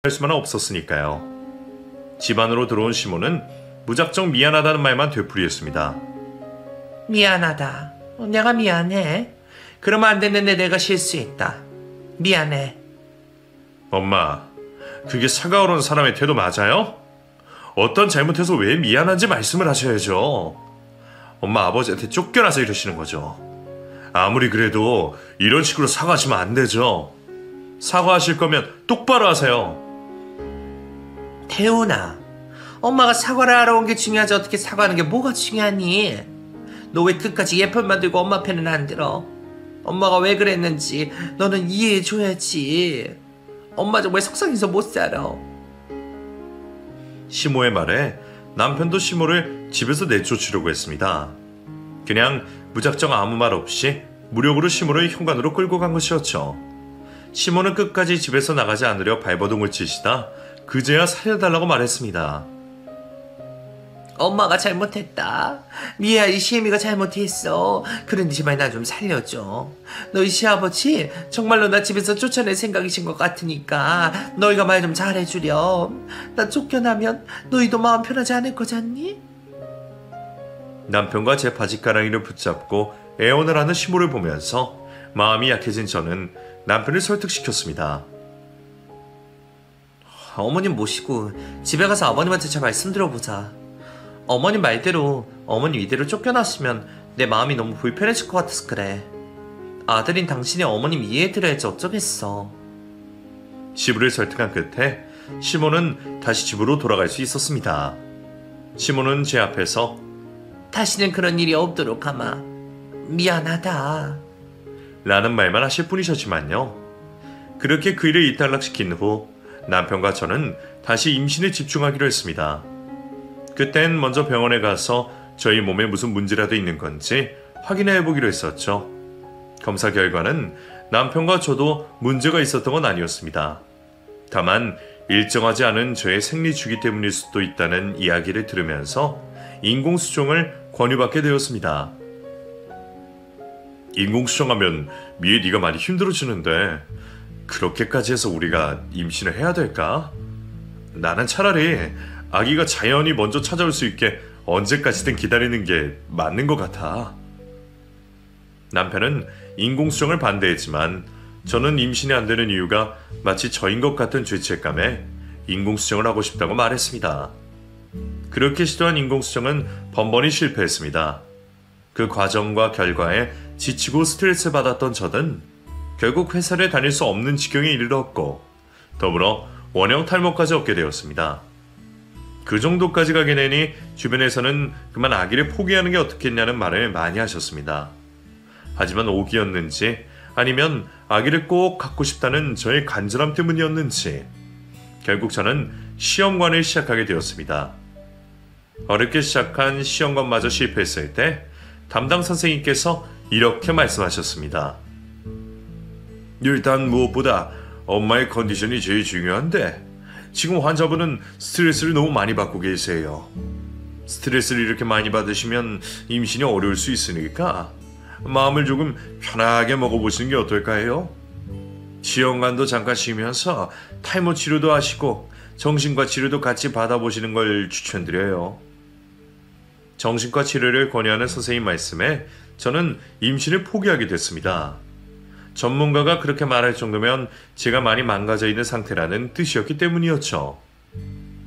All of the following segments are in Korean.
할 수만 없었으니까요. 집 안으로 들어온 시몬은 무작정 미안하다는 말만 되풀이했습니다. 미안하다. 내가 미안해. 그러면 안 되는데 내가 실수했다. 미안해. 엄마, 그게 사과하러 온 사람의 태도 맞아요? 어떤 잘못해서 왜 미안한지 말씀을 하셔야죠. 엄마 아버지한테 쫓겨나서 이러시는 거죠. 아무리 그래도 이런 식으로 사과하시면 안 되죠. 사과하실 거면 똑바로 하세요. 태훈아, 엄마가 사과를 하러 온 게 중요하지 어떻게 사과하는 게 뭐가 중요하니? 너 왜 끝까지 예편만 들고 엄마 편은 안 들어? 엄마가 왜 그랬는지 너는 이해해줘야지. 엄마 정말 속상해서 못 살아. 시모의 말에 남편도 시모를 집에서 내쫓으려고 했습니다. 그냥 무작정 아무 말 없이 무력으로 시모를 현관으로 끌고 간 것이었죠. 시모는 끝까지 집에서 나가지 않으려 발버둥을 치시다 그제야 살려달라고 말했습니다. 엄마가 잘못했다. 미아이 시애미가 잘못했어. 그런데 제발 나 좀 살려줘. 너희 시아버지 정말로 나 집에서 쫓아낼 생각이신 것 같으니까 너희가 말 좀 잘해주렴. 나 쫓겨나면 너희도 마음 편하지 않을 거잖니? 남편과 제 바지가랑이를 붙잡고 애원을 하는 시모를 보면서 마음이 약해진 저는 남편을 설득시켰습니다. 어머님 모시고 집에 가서 아버님한테 잘 말씀 들어보자. 어머님 말대로 어머님 이대로 쫓겨났으면 내 마음이 너무 불편해질 것 같아서 그래. 아들인 당신이 어머님 이해해드려야지 어쩌겠어. 시부를 설득한 끝에 시모는 다시 집으로 돌아갈 수 있었습니다. 시모는 제 앞에서 다시는 그런 일이 없도록 하마. 미안하다. 라는 말만 하실 뿐이셨지만요. 그렇게 그 일을 이탈락시킨 후 남편과 저는 다시 임신에 집중하기로 했습니다. 그땐 먼저 병원에 가서 저희 몸에 무슨 문제라도 있는 건지 확인해 보기로 했었죠. 검사 결과는 남편과 저도 문제가 있었던 건 아니었습니다. 다만 일정하지 않은 저의 생리 주기 때문일 수도 있다는 이야기를 들으면서 인공수정을 권유받게 되었습니다. 인공수정하면 미애 네가 많이 힘들어지는데 그렇게까지 해서 우리가 임신을 해야 될까? 나는 차라리 아기가 자연히 먼저 찾아올 수 있게 언제까지든 기다리는 게 맞는 것 같아. 남편은 인공수정을 반대했지만 저는 임신이 안 되는 이유가 마치 저인 것 같은 죄책감에 인공수정을 하고 싶다고 말했습니다. 그렇게 시도한 인공수정은 번번이 실패했습니다. 그 과정과 결과에 지치고 스트레스 받았던 저는 결국 회사를 다닐 수 없는 지경에 이르렀고 더불어 원형 탈모까지 얻게 되었습니다. 그 정도까지 가게 되니 주변에서는 그만 아기를 포기하는 게 어떻겠냐는 말을 많이 하셨습니다. 하지만 오기였는지 아니면 아기를 꼭 갖고 싶다는 저의 간절함 때문이었는지 결국 저는 시험관을 시작하게 되었습니다. 어렵게 시작한 시험관마저 실패했을 때 담당 선생님께서 이렇게 말씀하셨습니다. 일단 무엇보다 엄마의 컨디션이 제일 중요한데 지금 환자분은 스트레스를 너무 많이 받고 계세요. 스트레스를 이렇게 많이 받으시면 임신이 어려울 수 있으니까 마음을 조금 편하게 먹어보시는 게 어떨까 해요? 시험관도 잠깐 쉬면서 탈모 치료도 하시고 정신과 치료도 같이 받아보시는 걸 추천드려요. 정신과 치료를 권유하는 선생님 말씀에 저는 임신을 포기하게 됐습니다. 전문가가 그렇게 말할 정도면 제가 많이 망가져 있는 상태라는 뜻이었기 때문이었죠.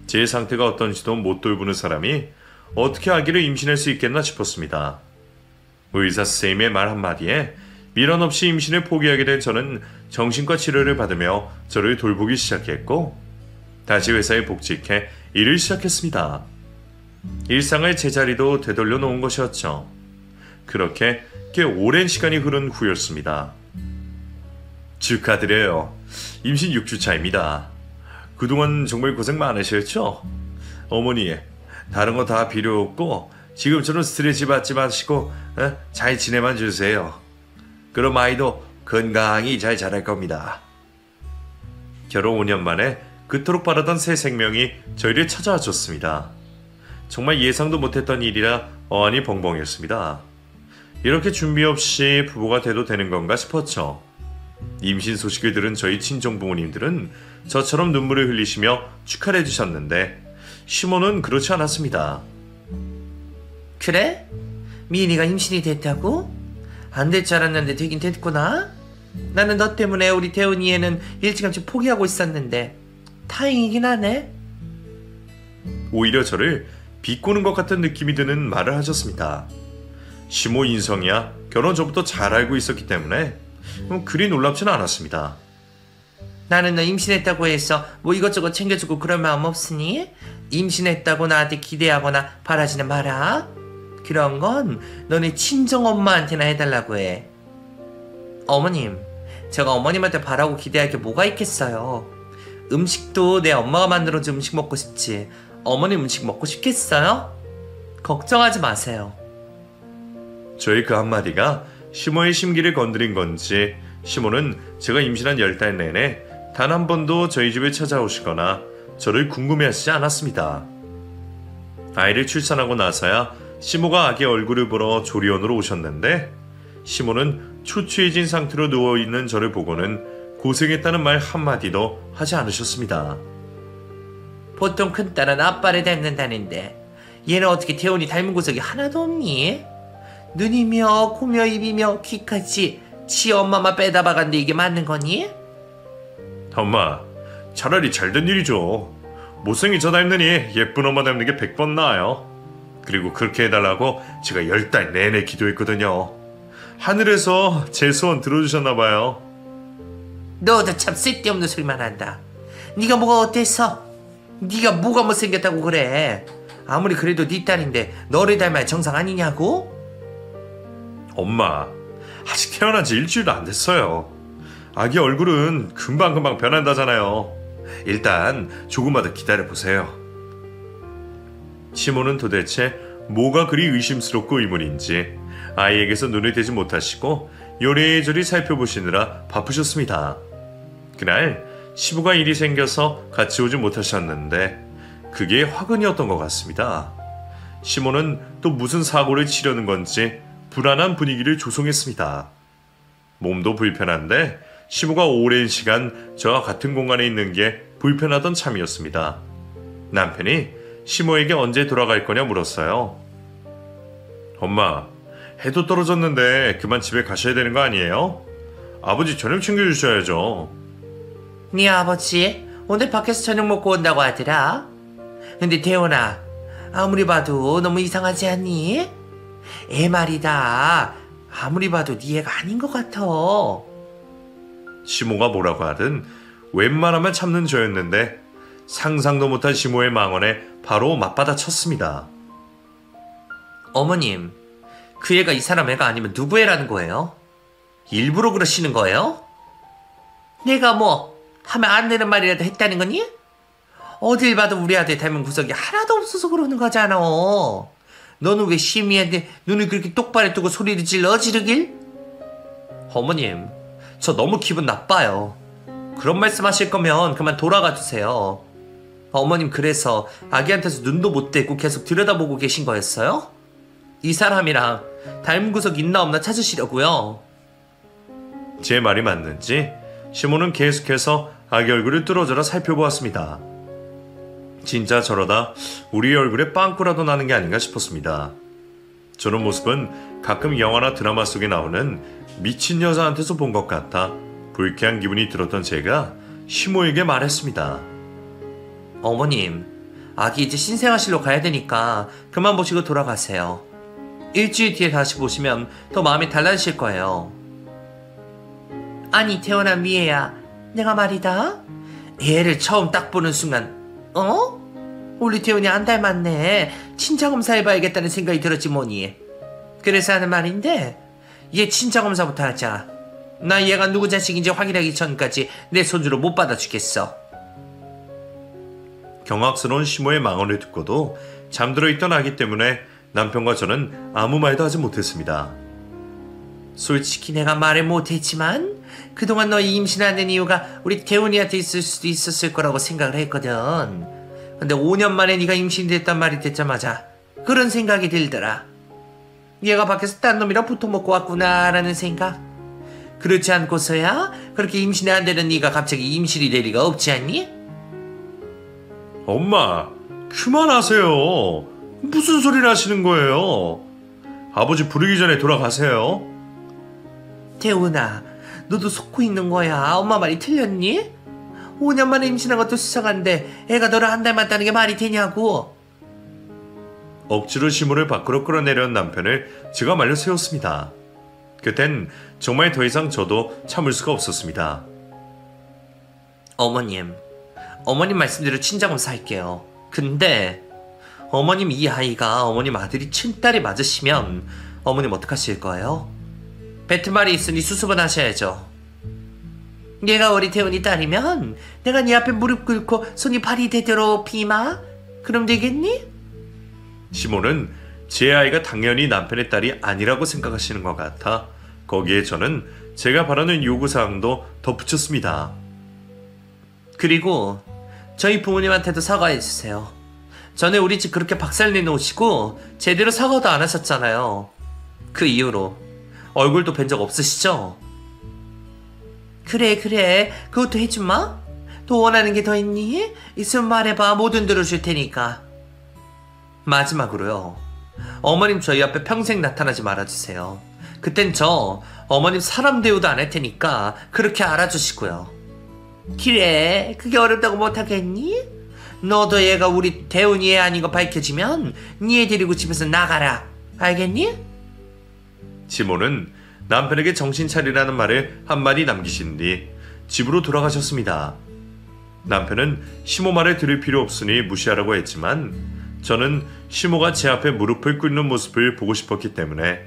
제 상태가 어떤지도 못 돌보는 사람이 어떻게 아기를 임신할 수 있겠나 싶었습니다. 의사 선생님의 말 한마디에 미련 없이 임신을 포기하게 된 저는 정신과 치료를 받으며 저를 돌보기 시작했고 다시 회사에 복직해 일을 시작했습니다. 일상의 제자리도 되돌려 놓은 것이었죠. 그렇게 꽤 오랜 시간이 흐른 후였습니다. 축하드려요. 임신 6주차입니다. 그동안 정말 고생 많으셨죠? 어머니, 다른 거 다 필요 없고 지금처럼 스트레스 받지 마시고 잘 지내만 주세요. 그럼 아이도 건강히 잘 자랄 겁니다. 결혼 5년 만에 그토록 바라던 새 생명이 저희를 찾아와 줬습니다. 정말 예상도 못했던 일이라 어안이 벙벙했습니다. 이렇게 준비 없이 부부가 돼도 되는 건가 싶었죠. 임신 소식을 들은 저희 친정 부모님들은 저처럼 눈물을 흘리시며 축하를 해주셨는데 시몬은 그렇지 않았습니다. 그래? 미인이가 임신이 됐다고? 안 될 줄 알았는데 되긴 됐구나. 나는 너 때문에 우리 태훈이 애는 일찌감치 포기하고 있었는데 다행이긴 하네. 오히려 저를 비꼬는 것 같은 느낌이 드는 말을 하셨습니다. 시모 인성이야 결혼 전부터 잘 알고 있었기 때문에 그리 놀랍진 않았습니다. 나는 너 임신했다고 해서 뭐 이것저것 챙겨주고 그럴 마음 없으니 임신했다고 나한테 기대하거나 바라지는 마라. 그런 건 너네 친정엄마한테나 해달라고 해. 어머님, 제가 어머님한테 바라고 기대할 게 뭐가 있겠어요. 음식도 내 엄마가 만들어준 음식 먹고 싶지 어머님 음식 먹고 싶겠어요? 걱정하지 마세요. 저의 그 한마디가 시모의 심기를 건드린 건지 시모는 제가 임신한 10달 내내 단 한 번도 저희 집에 찾아오시거나 저를 궁금해하시지 않았습니다. 아이를 출산하고 나서야 시모가 아기 얼굴을 보러 조리원으로 오셨는데 시모는 초췌해진 상태로 누워있는 저를 보고는 고생했다는 말 한마디도 하지 않으셨습니다. 보통 큰딸은 아빠를 닮는다는데 얘는 어떻게 태훈이 닮은 구석이 하나도 없니? 눈이며 코며 입이며 귀까지 지 엄마만 빼다 박았는데 이게 맞는 거니? 엄마, 차라리 잘된 일이죠. 못생긴 저 닮느니 예쁜 엄마 닮는 게 100번 나아요. 그리고 그렇게 해달라고 제가 10달 내내 기도했거든요. 하늘에서 제 소원 들어주셨나봐요. 너도 참 쓸데없는 소리만 한다. 네가 뭐가 어땠어? 네가 뭐가 못생겼다고 그래? 아무리 그래도 네 딸인데 너를 닮아야 정상 아니냐고? 엄마, 아직 태어난 지 일주일도 안 됐어요. 아기 얼굴은 금방금방 변한다잖아요. 일단 조금만 더 기다려보세요. 시몬은 도대체 뭐가 그리 의심스럽고 의문인지 아이에게서 눈을 떼지 못하시고 요리조리 살펴보시느라 바쁘셨습니다. 그날 시부가 일이 생겨서 같이 오지 못하셨는데 그게 화근이었던 것 같습니다. 시몬은 또 무슨 사고를 치려는 건지 불안한 분위기를 조성했습니다. 몸도 불편한데 시부가 오랜 시간 저와 같은 공간에 있는 게 불편하던 참이었습니다. 남편이 시모에게 언제 돌아갈 거냐 물었어요. 엄마, 해도 떨어졌는데 그만 집에 가셔야 되는 거 아니에요? 아버지 저녁 챙겨주셔야죠. 네 아버지 오늘 밖에서 저녁 먹고 온다고 하더라. 근데 태훈아, 아무리 봐도 너무 이상하지 않니? 애 말이다. 아무리 봐도 네 애가 아닌 것 같아. 시모가 뭐라고 하든 웬만하면 참는 저였는데 상상도 못한 시모의 망언에 바로 맞받아 쳤습니다. 어머님, 그 애가 이 사람 애가 아니면 누구 애라는 거예요? 일부러 그러시는 거예요? 내가 뭐 하면 안 되는 말이라도 했다는 거니? 어딜 봐도 우리 아들 닮은 구석이 하나도 없어서 그러는 거잖아. 너는 왜 시미한테 눈을 그렇게 똑바로 뜨고 소리를 질러 지르길? 어머님, 저 너무 기분 나빠요. 그런 말씀 하실 거면 그만 돌아가 주세요. 어머님 그래서 아기한테서 눈도 못 떼고 계속 들여다보고 계신 거였어요? 이 사람이랑 닮은 구석 있나 없나 찾으시려고요. 제 말이 맞는지 시모는 계속해서 아기 얼굴을 뚫어져라 살펴보았습니다. 진짜 저러다 우리 얼굴에 빵꾸라도 나는 게 아닌가 싶었습니다. 저런 모습은 가끔 영화나 드라마 속에 나오는 미친 여자한테서 본 것 같아 불쾌한 기분이 들었던 제가 시모에게 말했습니다. 어머님, 아기 이제 신생아실로 가야 되니까 그만 보시고 돌아가세요. 일주일 뒤에 다시 보시면 더 마음이 달라지실 거예요. 아니 태어나 미애야, 내가 말이다 애를 처음 딱 보는 순간 우리 태훈이 안 닮았네. 친자검사 해봐야겠다는 생각이 들었지 뭐니. 그래서 하는 말인데 얘 친자검사부터 하자. 나 얘가 누구 자식인지 확인하기 전까지 내 손주로 못 받아주겠어. 경악스러운 시모의 망언을 듣고도 잠들어 있던 아기 때문에 남편과 저는 아무 말도 하지 못했습니다. 솔직히 내가 말을 못했지만 그동안 너희 임신하는 이유가 우리 태훈이한테 있을 수도 있었을 거라고 생각을 했거든. 근데 5년 만에 네가 임신됐단 말이 듣자마자 그런 생각이 들더라. 얘가 밖에서 딴 놈이랑 붙어먹고 왔구나라는 생각. 그렇지 않고서야 그렇게 임신이 안 되는 네가 갑자기 임실이 될 리가 없지 않니? 엄마, 그만하세요. 무슨 소리를 하시는 거예요? 아버지 부르기 전에 돌아가세요. 태훈아, 너도 속고 있는 거야. 엄마 말이 틀렸니? 5년 만에 임신한 것도 수상한데 애가 너를 한 달 맞다는 게 말이 되냐고. 억지로 시모를 밖으로 끌어내려는 남편을 제가 말려 세웠습니다. 그땐 정말 더 이상 저도 참을 수가 없었습니다. 어머님 말씀대로 친자검사 할게요. 근데 어머님 이 아이가 어머님 아들이 친딸이 맞으시면 어머님 어떡하실 거예요? 뱉은 말이 있으니 수습은 하셔야죠. 얘가 우리 태훈이 딸이면 내가 네 앞에 무릎 꿇고 손이 발이 되도록 비마? 그럼 되겠니? 시모는 제 아이가 당연히 남편의 딸이 아니라고 생각하시는 것 같아 거기에 저는 제가 바라는 요구사항도 덧붙였습니다. 그리고 저희 부모님한테도 사과해주세요. 전에 우리 집 그렇게 박살내 놓으시고 제대로 사과도 안 하셨잖아요. 그 이후로 얼굴도 뵌 적 없으시죠? 그래 그것도 해주마. 또 원하는 게 더 있니? 있으면 말해봐. 뭐든 들어줄 테니까. 마지막으로요, 어머님 저희 앞에 평생 나타나지 말아주세요. 그땐 저 어머님 사람 대우도 안 할 테니까 그렇게 알아주시고요. 그래, 그게 어렵다고 못하겠니? 너도 얘가 우리 대훈이 애 아닌 거 밝혀지면 니 애 데리고 집에서 나가라. 알겠니? 시모는 남편에게 정신 차리라는 말을 한마디 남기신 뒤 집으로 돌아가셨습니다. 남편은 시모 말을 들을 필요 없으니 무시하라고 했지만 저는 시모가 제 앞에 무릎을 꿇는 모습을 보고 싶었기 때문에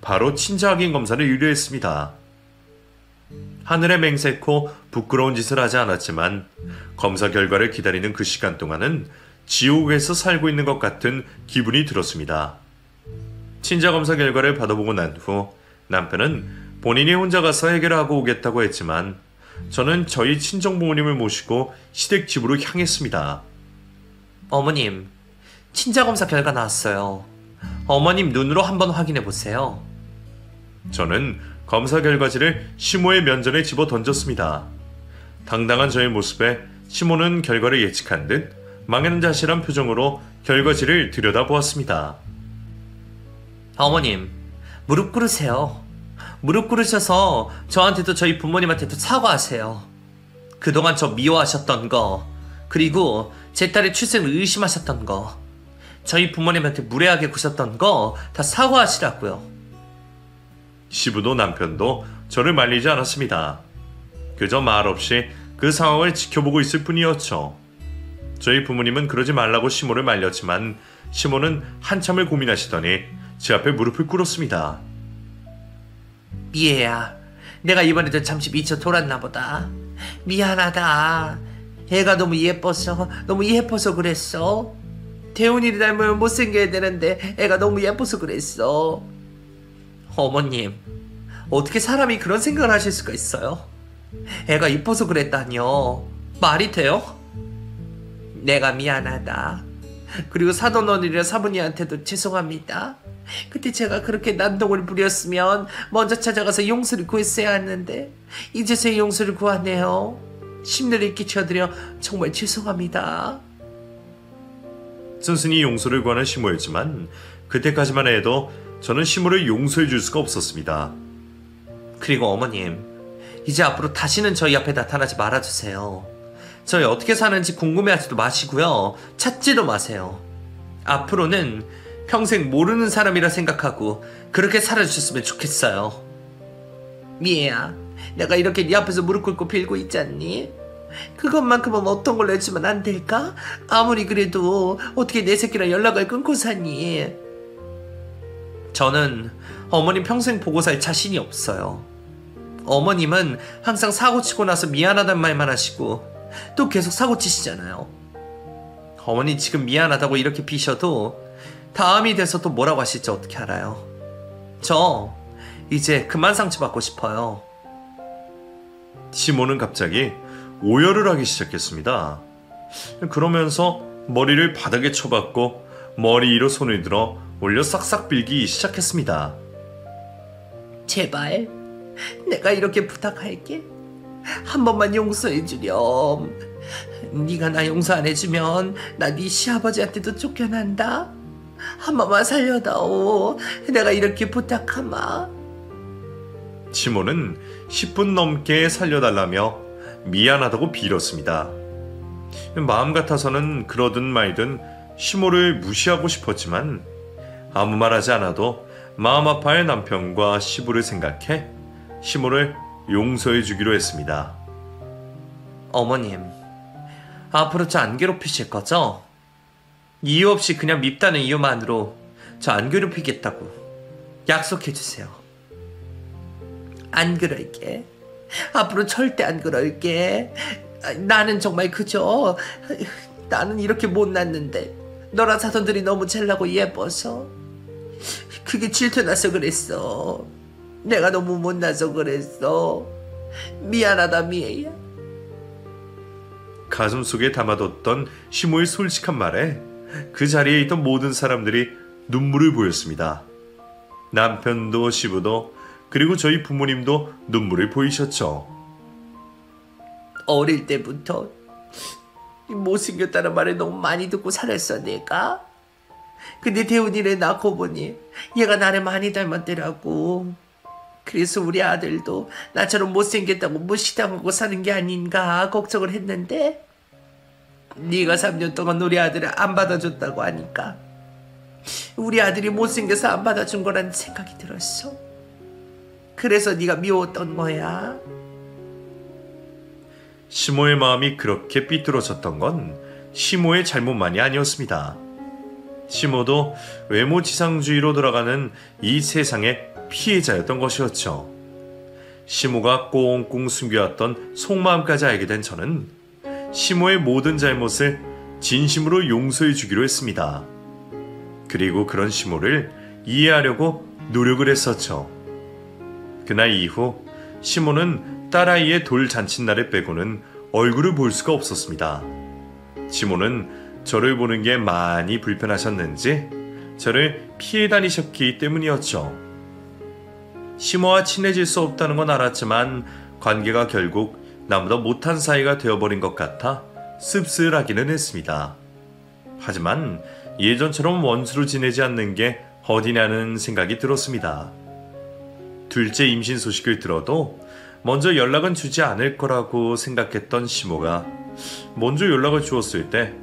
바로 친자 확인 검사를 의뢰했습니다. 하늘에 맹세코 부끄러운 짓을 하지 않았지만 검사 결과를 기다리는 그 시간 동안은 지옥에서 살고 있는 것 같은 기분이 들었습니다. 친자 검사 결과를 받아보고 난 후 남편은 본인이 혼자 가서 해결하고 오겠다고 했지만 저는 저희 친정 부모님을 모시고 시댁 집으로 향했습니다. 어머님, 친자 검사 결과 나왔어요. 어머님 눈으로 한번 확인해 보세요. 저는 검사 결과지를 시모의 면전에 집어 던졌습니다. 당당한 저의 모습에 시모는 결과를 예측한 듯 망연자실한 표정으로 결과지를 들여다보았습니다. 어머님, 무릎 꿇으세요. 무릎 꿇으셔서 저한테도 저희 부모님한테도 사과하세요. 그동안 저 미워하셨던 거, 그리고 제 딸의 출생을 의심하셨던 거, 저희 부모님한테 무례하게 구셨던 거 다 사과하시라고요. 시부도 남편도 저를 말리지 않았습니다. 그저 말없이 그 상황을 지켜보고 있을 뿐이었죠. 저희 부모님은 그러지 말라고 시모를 말렸지만 시모는 한참을 고민하시더니 제 앞에 무릎을 꿇었습니다. 미애야, 내가 이번에도 잠시 미쳐 돌았나 보다. 미안하다. 애가 너무 예뻐서 그랬어. 태훈이를 닮으면 못생겨야 되는데 애가 너무 예뻐서 그랬어. 어머님, 어떻게 사람이 그런 생각을 하실 수가 있어요? 애가 이뻐서 그랬다뇨. 말이 돼요? 내가 미안하다. 그리고 사돈 언니랑 사부님한테도 죄송합니다. 그때 제가 그렇게 난동을 부렸으면 먼저 찾아가서 용서를 구했어야 했는데 이제서야 용서를 구하네요. 심려를 끼쳐드려 정말 죄송합니다. 순순히 용서를 구하는 시모였지만 그때까지만 해도 저는 시모를 용서해 줄 수가 없었습니다. 그리고 어머님, 이제 앞으로 다시는 저희 앞에 나타나지 말아주세요. 저희 어떻게 사는지 궁금해하지도 마시고요. 찾지도 마세요. 앞으로는 평생 모르는 사람이라 생각하고 그렇게 살아주셨으면 좋겠어요. 미애야, 내가 이렇게 네 앞에서 무릎 꿇고 빌고 있잖니? 그것만큼은 어떤 걸로 해주면 안 될까? 아무리 그래도 어떻게 내 새끼랑 연락을 끊고 사니? 저는 어머님 평생 보고 살 자신이 없어요. 어머님은 항상 사고치고 나서 미안하단 말만 하시고 또 계속 사고치시잖아요. 어머니 지금 미안하다고 이렇게 비셔도 다음이 돼서 또 뭐라고 하실지 어떻게 알아요? 저 이제 그만 상처받고 싶어요. 시모는 갑자기 오열을 하기 시작했습니다. 그러면서 머리를 바닥에 쳐박고 머리 위로 손을 들어 올려 싹싹 빌기 시작했습니다. 제발 내가 이렇게 부탁할게. 한 번만 용서해 주렴. 네가 나 용서 안 해주면 나 네 시아버지한테도 쫓겨난다. 한 번만 살려다오. 내가 이렇게 부탁하마. 시모는 10분 넘게 살려달라며 미안하다고 빌었습니다. 마음 같아서는 그러든 말든 시모를 무시하고 싶었지만 아무 말 하지 않아도 마음 아파할 남편과 시부를 생각해 시모를 용서해 주기로 했습니다. 어머님, 앞으로 저 안 괴롭히실 거죠? 이유 없이 그냥 밉다는 이유만으로 저 안 괴롭히겠다고 약속해 주세요. 안 그럴게. 앞으로 절대 안 그럴게. 나는 정말 그저 나는 이렇게 못났는데 너랑 사돈들이 너무 잘나고 예뻐서 그게 질투나서 그랬어. 내가 너무 못나서 그랬어. 미안하다 미애야. 가슴속에 담아뒀던 시모의 솔직한 말에 그 자리에 있던 모든 사람들이 눈물을 보였습니다. 남편도 시부도 그리고 저희 부모님도 눈물을 보이셨죠. 어릴 때부터 못생겼다는 말을 너무 많이 듣고 살았어 내가. 근데 대훈이를 낳고 보니 얘가 나를 많이 닮았더라고. 그래서 우리 아들도 나처럼 못생겼다고 무시당하고 사는 게 아닌가 걱정을 했는데 네가 3년 동안 우리 아들을 안 받아줬다고 하니까 우리 아들이 못생겨서 안 받아준 거라는 생각이 들었어. 그래서 네가 미웠던 거야. 시모의 마음이 그렇게 삐뚤어졌던 건 시모의 잘못만이 아니었습니다. 시모도 외모 지상주의로 돌아가는 이 세상의 피해자였던 것이었죠. 시모가 꽁꽁 숨겨왔던 속마음까지 알게 된 저는 시모의 모든 잘못을 진심으로 용서해 주기로 했습니다. 그리고 그런 시모를 이해하려고 노력을 했었죠. 그날 이후 시모는 딸아이의 돌 잔칫날을 빼고는 얼굴을 볼 수가 없었습니다. 시모는 저를 보는 게 많이 불편하셨는지 저를 피해 다니셨기 때문이었죠. 시모와 친해질 수 없다는 건 알았지만 관계가 결국 나보다 못한 사이가 되어버린 것 같아 씁쓸하기는 했습니다. 하지만 예전처럼 원수로 지내지 않는 게 어디냐는 생각이 들었습니다. 둘째 임신 소식을 들어도 먼저 연락은 주지 않을 거라고 생각했던 시모가 먼저 연락을 주었을 때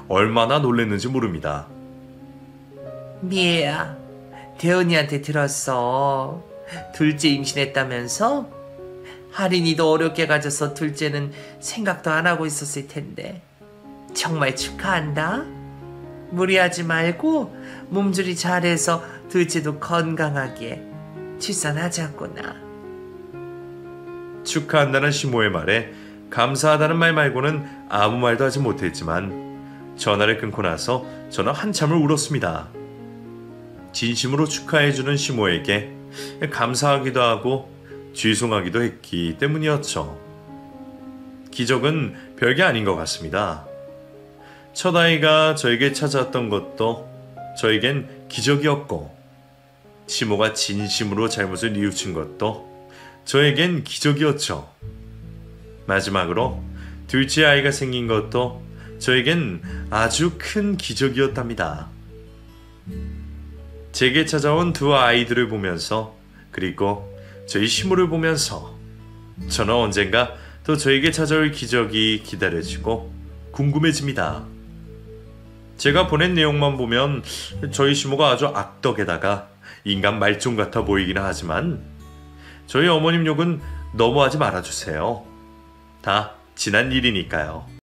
얼마나 놀랐는지 모릅니다. 미애야, 대은이한테 들었어. 둘째 임신했다면서? 할인이도 어렵게 가져서 둘째는 생각도 안 하고 있었을 텐데 정말 축하한다. 무리하지 말고 몸조리 잘해서 둘째도 건강하게 출산하자꾸나. 축하한다는 시모의 말에 감사하다는 말 말고는 아무 말도 하지 못했지만 전화를 끊고 나서 저는 한참을 울었습니다. 진심으로 축하해주는 시모에게 감사하기도 하고 죄송하기도 했기 때문이었죠. 기적은 별게 아닌 것 같습니다. 첫 아이가 저에게 찾아왔던 것도 저에겐 기적이었고 시모가 진심으로 잘못을 뉘우친 것도 저에겐 기적이었죠. 마지막으로 둘째 아이가 생긴 것도 저에겐 아주 큰 기적이었답니다. 제게 찾아온 두 아이들을 보면서 그리고 저희 시모를 보면서 저는 언젠가 또 저에게 찾아올 기적이 기다려지고 궁금해집니다. 제가 보낸 내용만 보면 저희 시모가 아주 악덕에다가 인간 말종 같아 보이긴 하지만 저희 어머님 욕은 너무하지 말아주세요. 다 지난 일이니까요.